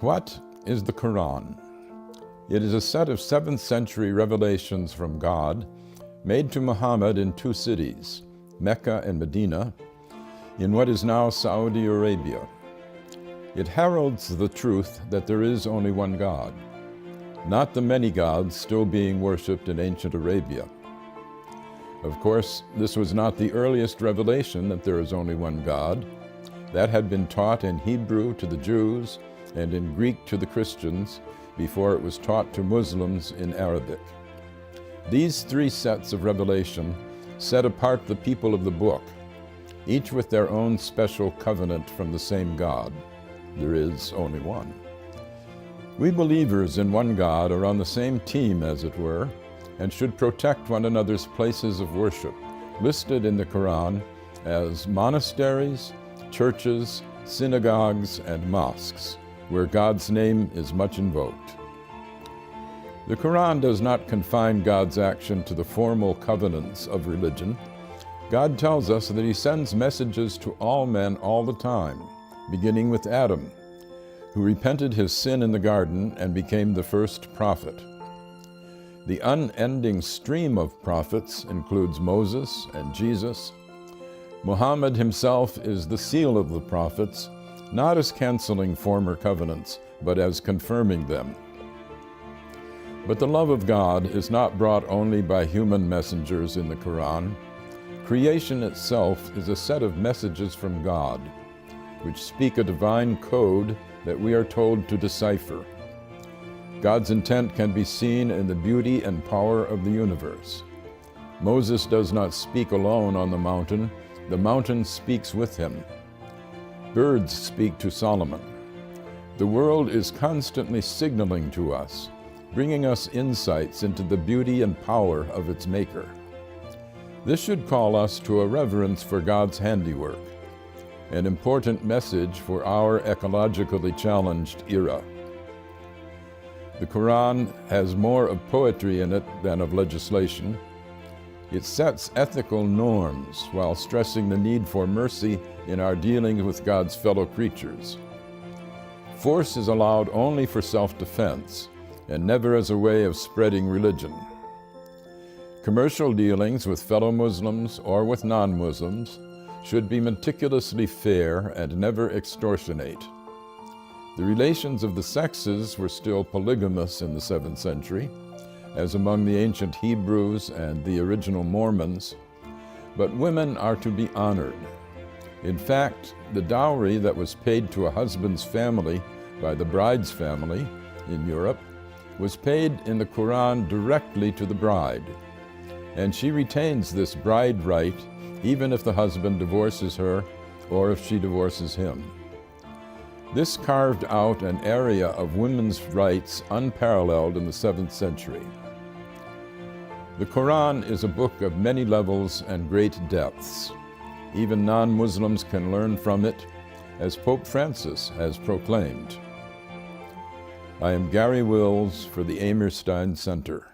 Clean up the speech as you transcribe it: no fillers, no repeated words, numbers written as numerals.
What is the Quran? It is a set of 7th century revelations from God made to Muhammad in 2 cities, Mecca and Medina, in what is now Saudi Arabia. It heralds the truth that there is only one God, not the many gods still being worshipped in ancient Arabia. Of course, this was not the earliest revelation that there is only one God. That had been taught in Hebrew to the Jews and in Greek to the Christians before it was taught to Muslims in Arabic. These 3 sets of revelation set apart the people of the book, each with their own special covenant from the same God. There is only one. We believers in one God are on the same team, as it were, and should protect one another's places of worship, listed in the Quran as monasteries, churches, synagogues, and mosques, where God's name is much invoked. The Quran does not confine God's action to the formal covenants of religion. God tells us that He sends messages to all men all the time, beginning with Adam, who repented his sin in the garden and became the first prophet. The unending stream of prophets includes Moses and Jesus. Muhammad himself is the seal of the prophets, not as canceling former covenants, but as confirming them. But the love of God is not brought only by human messengers in the Quran. Creation itself is a set of messages from God, which speak a divine code that we are told to decipher. God's intent can be seen in the beauty and power of the universe. Moses does not speak alone on the mountain speaks with him. Birds speak to Solomon. The world is constantly signaling to us, bringing us insights into the beauty and power of its maker. This should call us to a reverence for God's handiwork, an important message for our ecologically challenged era. The Quran has more of poetry in it than of legislation. It sets ethical norms while stressing the need for mercy in our dealings with God's fellow creatures. Force is allowed only for self-defense and never as a way of spreading religion. Commercial dealings with fellow Muslims or with non-Muslims should be meticulously fair and never extortionate. The relations of the sexes were still polygamous in the 7th century, as among the ancient Hebrews and the original Mormons, but women are to be honored. In fact, the dowry that was paid to a husband's family by the bride's family in Europe was paid in the Quran directly to the bride, and she retains this bride right even if the husband divorces her or if she divorces him. This carved out an area of women's rights unparalleled in the 7th century. The Quran is a book of many levels and great depths. Even non-Muslims can learn from it, as Pope Francis has proclaimed. I am Gary Wills for the Amir Stein Center.